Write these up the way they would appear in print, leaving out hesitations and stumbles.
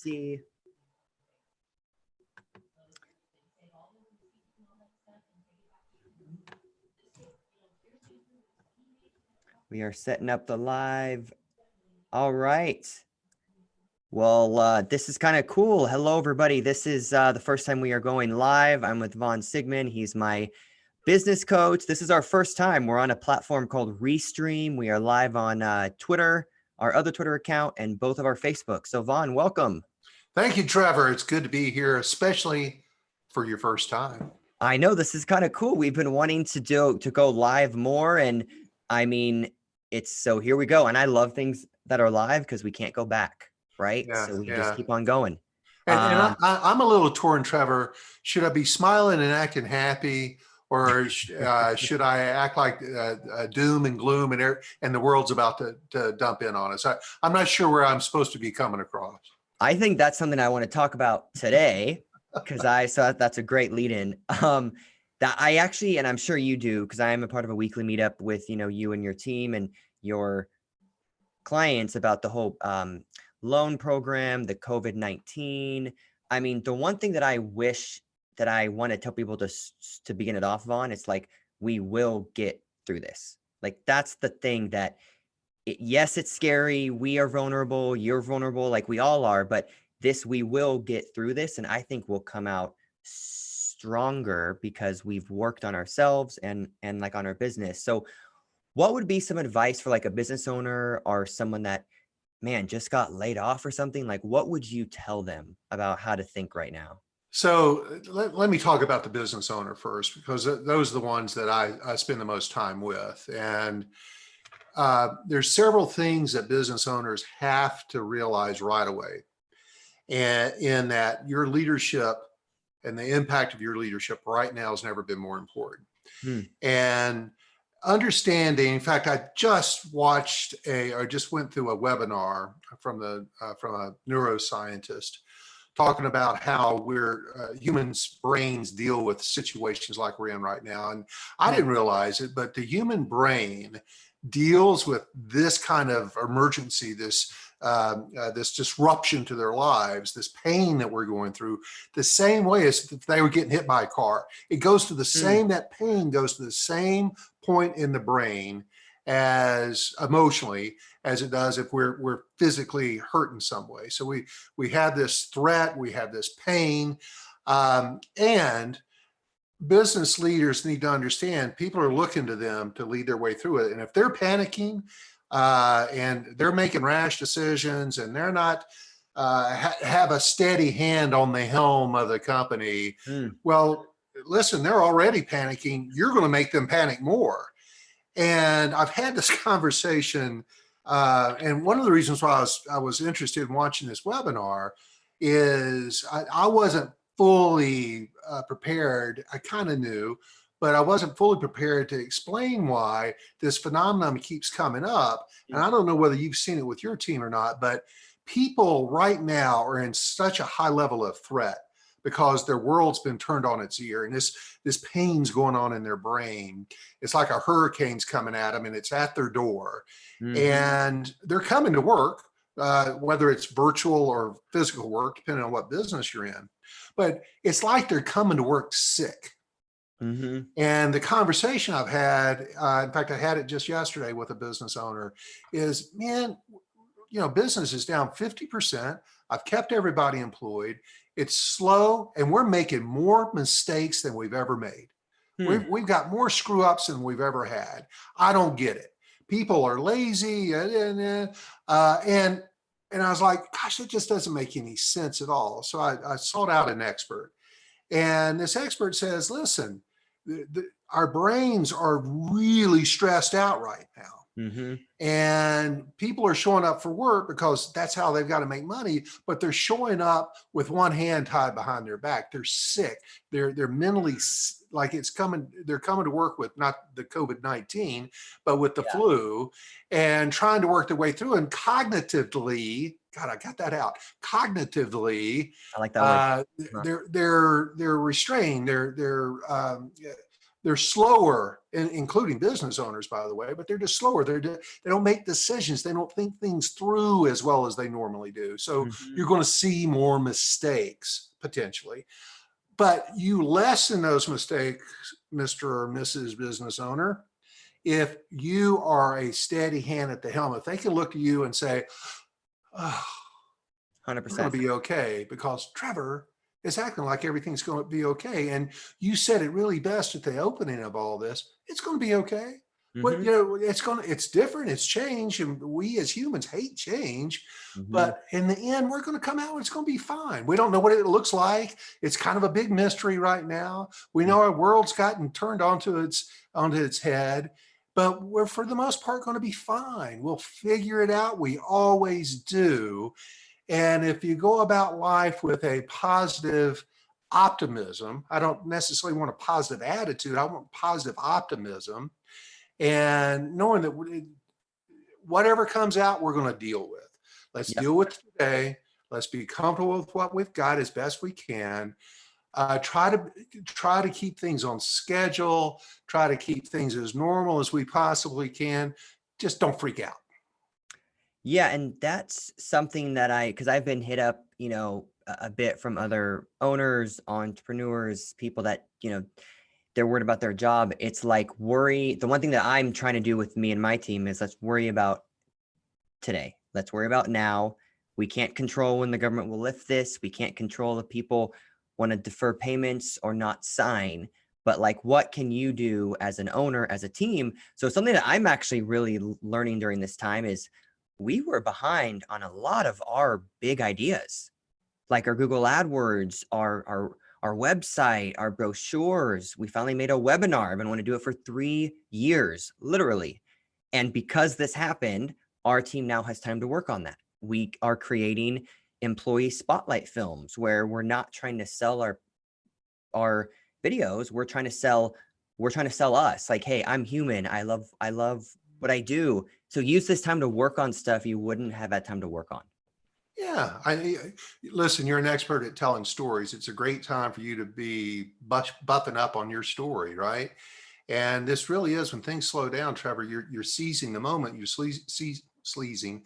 see. We are setting up the live. All right. Well, this is kind of cool. Hello, everybody. This is the first time we are going live. I'm with Vaughn Sigmon. He's my business coach. This is our first time. We're on a platform called Restream. We are live on Twitter, our other Twitter account, and both of our Facebook. So, Vaughn, welcome. Thank you, Trevor. It's good to be here, especially for your first time. I know this is kind of cool. We've been wanting to go live more, and I mean, so here we go. And I love things that are live because we can't go back, right? Yeah, so we just keep on going. And I'm a little torn, Trevor. Should I be smiling and acting happy, or should I act like doom and gloom and the world's about to dump in on us? I'm not sure where I'm supposed to be coming across. I think that's something I want to talk about today because that's a great lead in. That I actually, and I'm sure you do, because I am a part of a weekly meetup with, you and your team and your clients about the whole loan program, the COVID-19. I mean, the one thing that I wish that I want to tell people to begin it off on, it's like, we will get through this. Like, that's the thing that, yes, it's scary. We are vulnerable. You're vulnerable. Like we all are, but we will get through this. And I think we'll come out stronger because we've worked on ourselves and like on our business. So what would be some advice for like a business owner or someone that, man, just got laid off or something? Like, what would you tell them about how to think right now? So let me talk about the business owner first, because those are the ones that I spend the most time with. And there's several things that business owners have to realize right away. And in that your leadership and the impact of your leadership right now has never been more important. And understanding, in fact, I just just went through a webinar from a neuroscientist talking about how humans' brains deal with situations like we're in right now. And I didn't realize it, but the human brain deals with this kind of emergency, this disruption to their lives, this pain that we're going through, the same way as if they were getting hit by a car. It goes to the same, that pain goes to the same point in the brain as emotionally as it does if we're physically hurt in some way. So we have this threat, we have this pain, and business leaders need to understand people are looking to them to lead their way through it. And if they're panicking and they're making rash decisions and they're not have a steady hand on the helm of the company, well, listen, they're already panicking. You're going to make them panic more. And I've had this conversation, and one of the reasons why I was interested in watching this webinar is I wasn't fully prepared. I kind of knew, but I wasn't fully prepared to explain why this phenomenon keeps coming up. And I don't know whether you've seen it with your team or not, but people right now are in such a high level of threat because their world's been turned on its ear, and this pain's going on in their brain. It's like a hurricane's coming at them and it's at their door. And they're coming to work, whether it's virtual or physical work, depending on what business you're in. But it's like they're coming to work sick. And the conversation I've had, in fact, I had it just yesterday with a business owner, is, man, business is down 50%. I've kept everybody employed. It's slow, and we're making more mistakes than we've ever made. We've got more screw ups than we've ever had. I don't get it. People are lazy, and I was like, gosh, it just doesn't make any sense at all. So I sought out an expert, and this expert says, listen, our brains are really stressed out right now. And people are showing up for work because that's how they've got to make money, but they're showing up with one hand tied behind their back. They're sick. They're mentally, like they're coming to work with not the COVID-19, but with the flu, and trying to work their way through. And cognitively, God, I got that out. Cognitively, I like that word. they're restrained. They're they're slower, including business owners, by the way, but they're just slower. They don't make decisions. They don't think things through as well as they normally do. So you're going to see more mistakes potentially, but you lessen those mistakes, Mr. or Mrs. Business Owner, if you are a steady hand at the helm. If they can look at you and say, oh, we're going 100%. to be okay because Trevor is acting like everything's going to be okay. And you said it really best at the opening of all this. It's going to be okay. But it's different. It's change. And we as humans hate change. But in the end, we're going to come out and it's going to be fine. We don't know what it looks like. It's kind of a big mystery right now. We know our world's gotten turned onto its head, but we're for the most part going to be fine. We'll figure it out. We always do. And if you go about life with a positive optimism, I don't necessarily want a positive attitude, I want positive optimism, and knowing that whatever comes out, we're going to deal with. Let's deal with today. Let's be comfortable with what we've got as best we can. Try to keep things on schedule, try to keep things as normal as we possibly can. Just don't freak out. Yeah, and that's something that because I've been hit up, a bit from other owners, entrepreneurs, people that, they're worried about their job. It's like worry. The one thing that I'm trying to do with me and my team is let's worry about today. Let's worry about now. We can't control when the government will lift this. We can't control if people want to defer payments or not sign. But like, what can you do as an owner, as a team? So something that I'm actually really learning during this time is we were behind on a lot of our big ideas, like our Google AdWords, our website, our brochures. We finally made a webinar. I've been wanting to do it for 3 years, literally. And because this happened, our team now has time to work on that. We are creating employee spotlight films where we're not trying to sell our videos. We're trying to sell us. Like, hey, I'm human. I love what I do. So use this time to work on stuff you wouldn't have had time to work on. Yeah, listen, you're an expert at telling stories. It's a great time for you to be buffing up on your story, right? And this really is when things slow down, Trevor, you're seizing the moment, you're seizing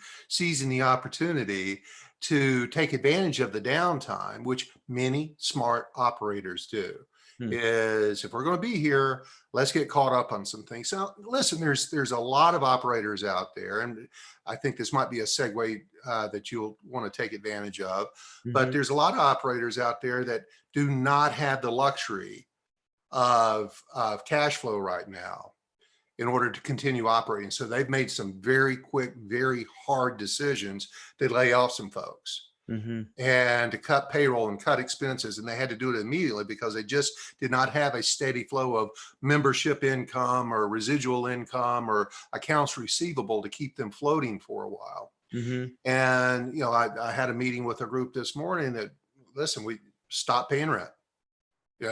the opportunity to take advantage of the downtime, which many smart operators do. Is if we're going to be here, let's get caught up on some things. So listen, there's a lot of operators out there, and I think this might be a segue that you'll want to take advantage of. But there's a lot of operators out there that do not have the luxury of cash flow right now in order to continue operating. So they've made some very quick, very hard decisions to lay off some folks. And to cut payroll and cut expenses. And they had to do it immediately because they just did not have a steady flow of membership income or residual income or accounts receivable to keep them floating for a while. And, I had a meeting with a group this morning that, listen, we stop paying rent.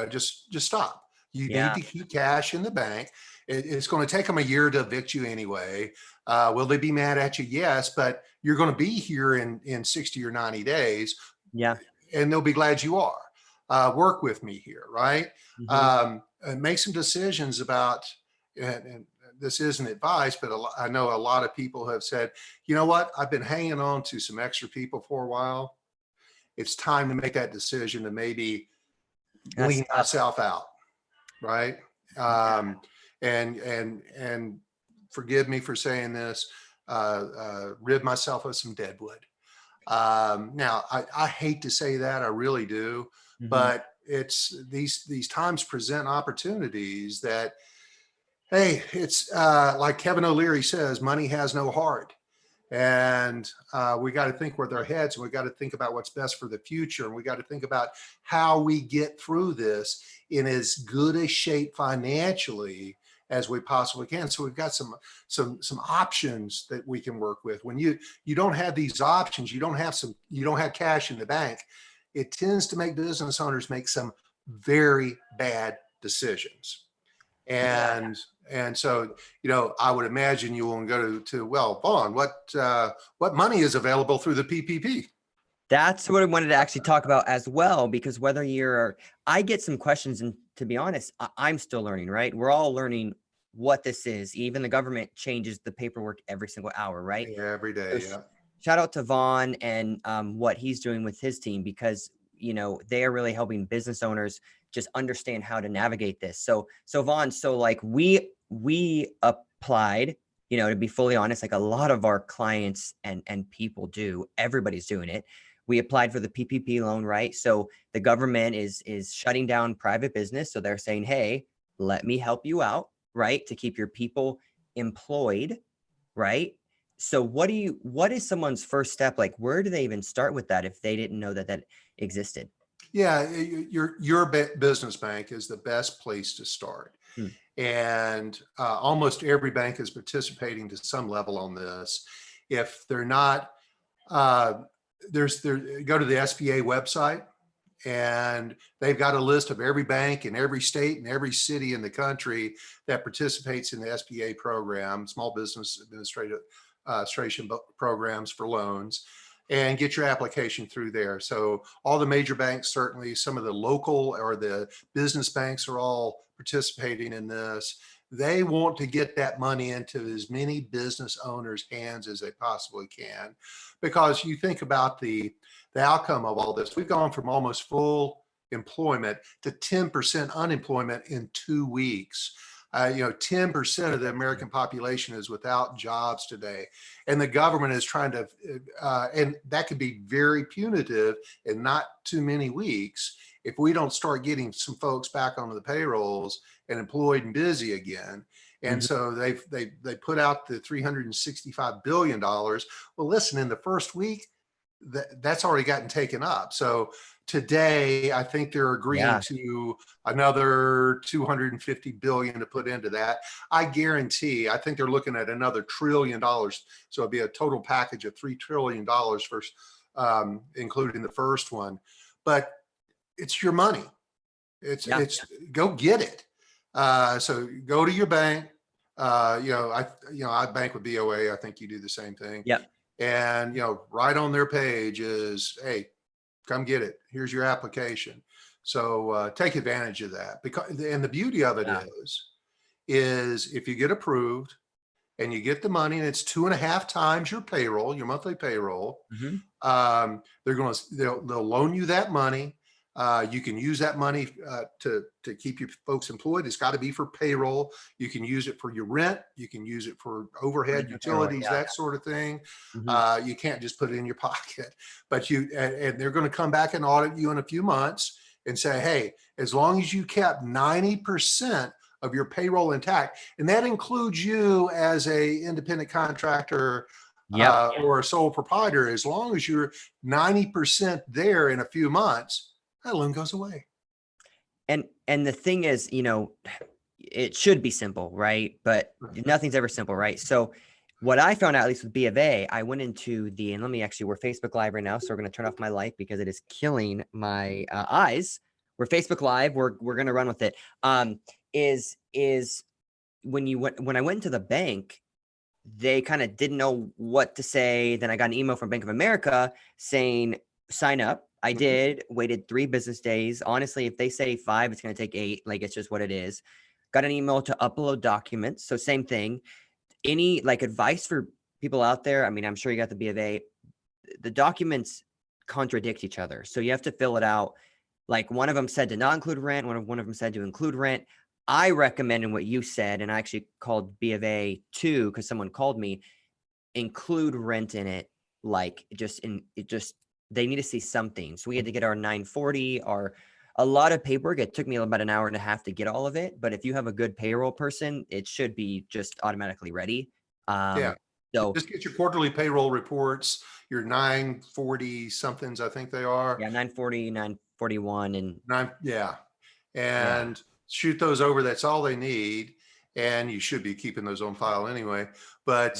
Just stop. You need to keep cash in the bank. It's going to take them a year to evict you anyway. Will they be mad at you? Yes, but you're going to be here in 60 or 90 days. Yeah. And they'll be glad you are. Work with me here, right? And make some decisions about, and this isn't advice, but I know a lot of people have said, you know what? I've been hanging on to some extra people for a while. It's time to make that decision to maybe wean myself out, right? And forgive me for saying this, rid myself of some deadwood. Now, I hate to say that, I really do, but it's these times present opportunities that, hey, it's like Kevin O'Leary says, money has no heart. And we got to think with our heads, and we got to think about what's best for the future. And we got to think about how we get through this in as good a shape financially as we possibly can. So we've got some options that we can work with. When you don't have these options, you don't have cash in the bank, it tends to make business owners make some very bad decisions. And so, I would imagine you will go to well, Vaughn, what money is available through the PPP? That's what I wanted to actually talk about as well, because whether I get some questions, and to be honest, I'm still learning, right? We're all learning what this is. Even the government changes the paperwork every single hour, right? Yeah, every So day. Yeah. shout out to Vaughn and what he's doing with his team, because they are really helping business owners just understand how to navigate this. So Vaughn, so like we applied, to be fully honest, like a lot of our clients and people do, everybody's doing it. We applied for the PPP loan, right? So the government is shutting down private business. So they're saying, hey, let me help you out, right? To keep your people employed, right? So what is someone's first step? Like, where do they even start with that if they didn't know that existed? Yeah, your business bank is the best place to start. Hmm. And almost every bank is participating to some level on this. If they're not, uh, go to the SBA website, and they've got a list of every bank in every state and every city in the country that participates in the SBA program, Small Business Administration programs for loans, and get your application through there. So all the major banks, certainly some of the local or the business banks are all participating in this. They want to get that money into as many business owners' hands as they possibly can, because you think about the outcome of all this. We've gone from almost full employment to 10% unemployment in 2 weeks. 10% of the American population is without jobs today. And the government is trying to, and that could be very punitive in not too many weeks if we don't start getting some folks back onto the payrolls and employed and busy again. And Mhm. so they put out the $365 billion. Well, listen, in the first week, that's already gotten taken up. So today, I think they're agreeing Yeah. to another 250 billion to put into that. I guarantee, I think they're looking at another $1 trillion. So it'd be a total package of $3 trillion for, including the first one. But it's your money. Yeah. It's go get it. So go to your bank. I bank with BOA. I think you do the same thing. Yep. And right on their page is, hey, come get it. Here's your application. So take advantage of that. And the beauty of it Yeah. is if you get approved and you get the money, and it's 2.5 times your payroll, your monthly payroll, Mhm. they'll loan you that money. You can use that money to keep your folks employed. It's got to be for payroll. You can use it for your rent. You can use it for overhead, Rent a payroll, utilities, yeah. that sort of thing. Mhm. You can't just put it in your pocket. But and they're going to come back and audit you in a few months and say, hey, as long as you kept 90% of your payroll intact, and that includes you as a independent contractor Yep. or a sole proprietor, as long as you're 90% there in a few months, that loan goes away. And the thing is, it should be simple, right? But nothing's ever simple, right? So what I found out, at least with B of A, I went into and we're Facebook Live right now. So we're going to turn off my light because it is killing my eyes. We're Facebook Live. We're going to run with it. Is when I went into the bank, they kind of didn't know what to say. Then I got an email from Bank of America saying, sign up. I did, waited 3 business days. Honestly, if they say 5, it's going to take 8. Like, it's just what it is. Got an email to upload documents. So same thing. Any like advice for people out there? I mean, I'm sure you got the B of A. The documents contradict each other. So you have to fill it out. Like, one of them said to not include rent. One of them said to include rent. I recommended what you said, and I actually called B of A too, because someone called me, include rent in it. Like, they need to see something. So we had to get our 940, a lot of paperwork. It took me about an hour and a half to get all of it. But if you have a good payroll person, it should be just automatically ready. Yeah. So Just get your quarterly payroll reports, your 940 somethings, I think they are. yeah, 940, 941, and Yeah. yeah, And shoot those over. That's all they need. And you should be keeping those on file anyway. But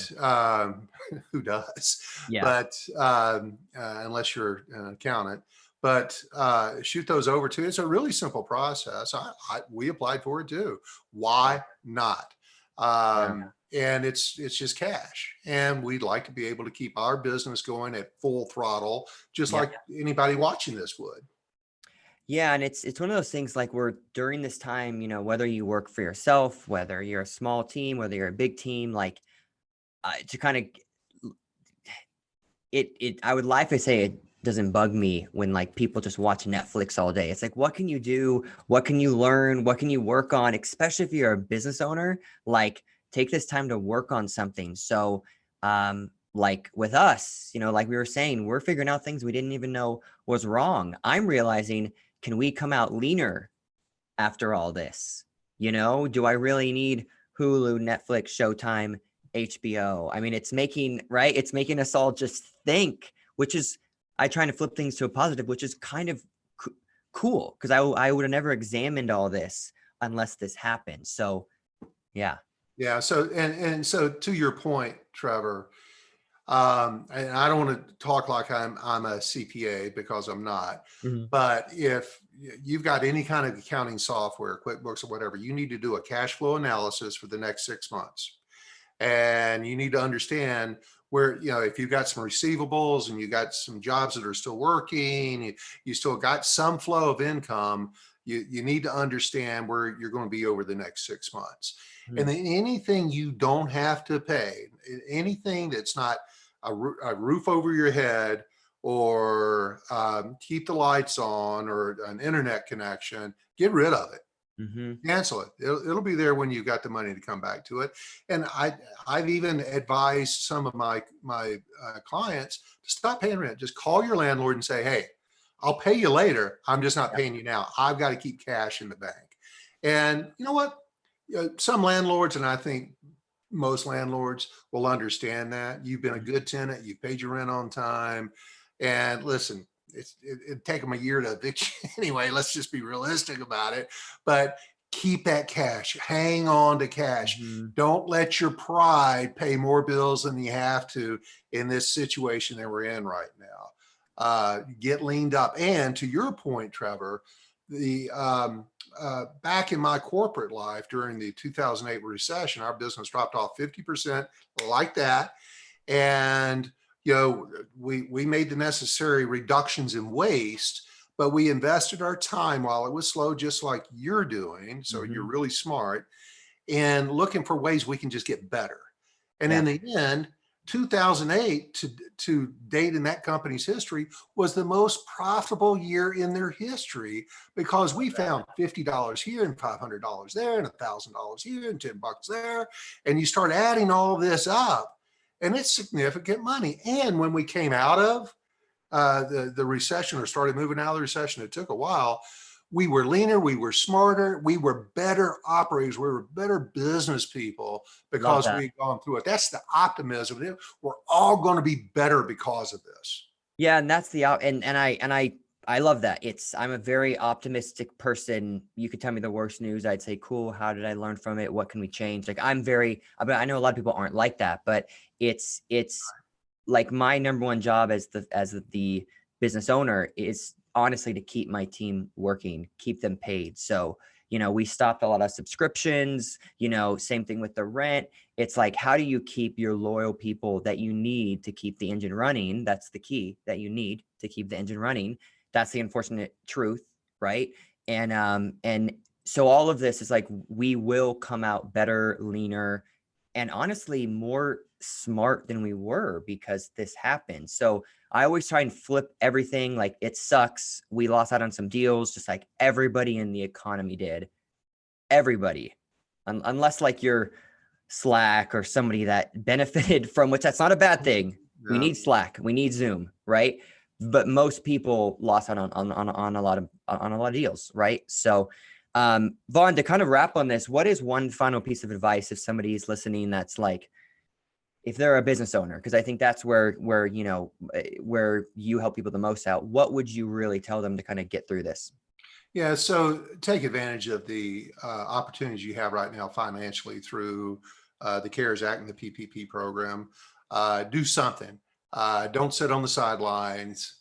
who does? yeah, But unless you're an accountant. But shoot those over too. It's a really simple process. We applied for it too. yeah, Why not? yeah. and it's just cash. And we'd like to be able to keep our business going at full throttle, just Yeah. like anybody watching this would. Yeah, and it's one of those things like we're during this time, whether you work for yourself, whether you're a small team, whether you're a big team, like to kind of it I would lie if I say it doesn't bug me when like people just watch Netflix all day. It's like, what can you do? What can you learn? What can you work on? Especially if you're a business owner, like take this time to work on something. So, like with us, like we were saying, we're figuring out things we didn't even know was wrong. I'm realizing, can we come out leaner after all this? Do I really need Hulu, Netflix, Showtime, HBO? I mean, it's making, right? It's making us all just think, which is, I trying to flip things to a positive, which is kind of cool because I would have never examined all this unless this happened. So, yeah. Yeah. So, and so to your point, Trevor, and I don't want to talk like I'm a CPA because I'm not, Mhm. but if you've got any kind of accounting software, QuickBooks or whatever, you need to do a cash flow analysis for the next 6 months. And you need to understand where, if you've got some receivables and you got some jobs that are still working, you still got some flow of income, you need to understand where you're going to be over the next 6 months. And Mhm. then anything you don't have to pay, anything that's not a roof over your head, or keep the lights on, or an internet connection, get rid of it. Mhm. Cancel it. It'll be there when you've got the money to come back to it. And I've even advised some of my clients to stop paying rent. Just call your landlord and say, "Hey, I'll pay you later. I'm just not Yeah. paying you now. I've got to keep cash in the bank." And you know what? Some landlords, and I think most landlords, will understand that. You've been a Mhm. good tenant. You've paid your rent on time. And listen, it'd take them a year to evict you anyway. Let's just be realistic about it. But keep that cash. Hang on to cash. Mhm. Don't let your pride pay more bills than you have to in this situation that we're in right now. Get leaned up. And to your point, Trevor, the back in my corporate life during the 2008 recession, our business dropped off 50% like that. And, we made the necessary reductions in waste, but we invested our time while it was slow, just like you're doing. So you're Mhm. really smart and looking for ways we can just get better. And Yeah. in the end, 2008 to date in that company's history was the most profitable year in their history, because we found $50 here and $500 there and $1,000 here and $10 there. And you start adding all this up, and it's significant money. And when we came out of the recession, or started moving out of the recession, it took a while. We were leaner, we were smarter, we were better operators, we were better business people Love because that. we'd gone through it. That's the optimism. We're all going to be better because of this. Yeah, and that's the and I love that. I'm a very optimistic person. You could tell me the worst news, I'd say, "Cool, how did I learn from it? What can we change?" Like I know a lot of people aren't like that, but it's like my number one job as the business owner is honestly to keep my team working, keep them paid. So, we stopped a lot of subscriptions, same thing with the rent. It's like, how do you keep your loyal people that you need to keep the engine running? That's the key, that you need to keep the engine running. That's the unfortunate truth, right? And so all of this is like, we will come out better, leaner, and honestly more smart than we were because this happened. So I always try and flip everything. Like, it sucks, we lost out on some deals just like everybody in the economy did. Everybody, unless like you're Slack or somebody that benefited from, which that's not a bad thing. We Yeah. need Slack, we need Zoom, right? But most people lost out on a lot of deals, right? So, Vaughn, to kind of wrap on this, what is one final piece of advice if somebody's listening that's like, if they're a business owner, because I think that's where where you help people the most out, what would you really tell them to kind of get through this? Yeah, so take advantage of the opportunities you have right now financially through the CARES Act and the PPP program. Do something. Don't sit on the sidelines.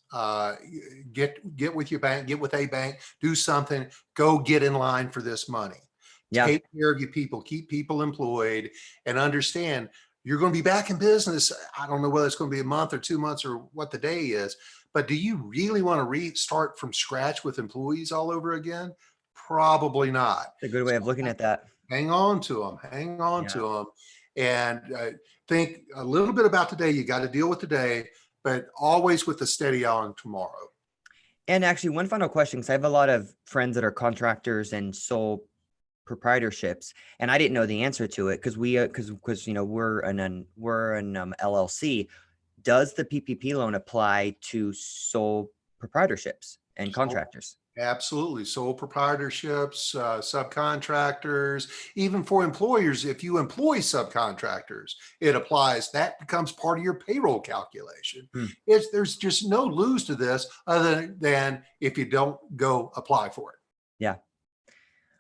Get with your bank. Get with a bank. Do something. Go get in line for this money, Yeah. Take care of your people, keep people employed, and understand you're going to be back in business. I don't know whether it's going to be a month or 2 months or what the day is, but do you really want to restart from scratch with employees all over again? Probably not. It's a good way of So looking at that. hang on to them, hang on to Yeah. them, and think a little bit about today. You got to deal with today, but always with a steady eye on tomorrow. And actually, one final question, because I have a lot of friends that are contractors and sole proprietorships, and I didn't know the answer to it because we're an LLC. Does the PPP loan apply to sole proprietorships and So contractors? absolutely. Sole proprietorships, subcontractors, even for employers, if you employ subcontractors, it applies. That becomes part of your payroll calculation. Hmm. There's just no lose to this other than if you don't go apply for it. Yeah.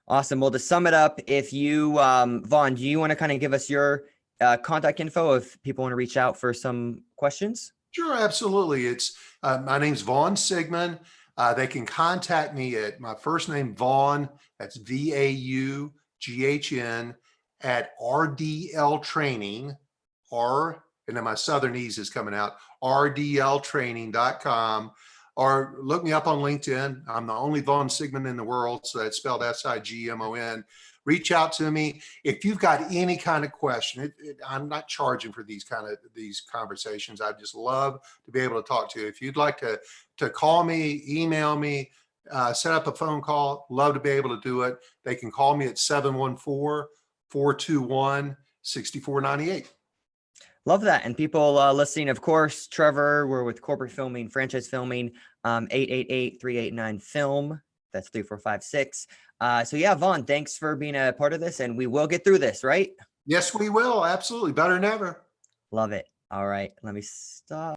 Awesome. Well, to sum it up, if you, Vaughn, do you want to kind of give us your contact info if people want to reach out for some questions? Sure, absolutely. It's my name's Vaughn Sigmon. They can contact me at my first name, Vaughn. That's VAUGHN at RDL Training, and then my Southernese is coming out, rdltraining.com. Or look me up on LinkedIn. I'm the only Vaughn Sigmon in the world, so that's spelled Sigmon. Reach out to me if you've got any kind of question. I'm not charging for these conversations. I just love to be able to talk to you. If you'd like to call me, email me, set up a phone call, love to be able to do it. They can call me at 714-421-6498. Love that. And people listening, of course, Trevor, we're with Corporate Filming, Franchise Filming, 888-389-FILM. That's 3456. So yeah, Vaughn, thanks for being a part of this, and we will get through this, right? Yes, we will. Absolutely. Better than ever. Love it. All right. Let me stop.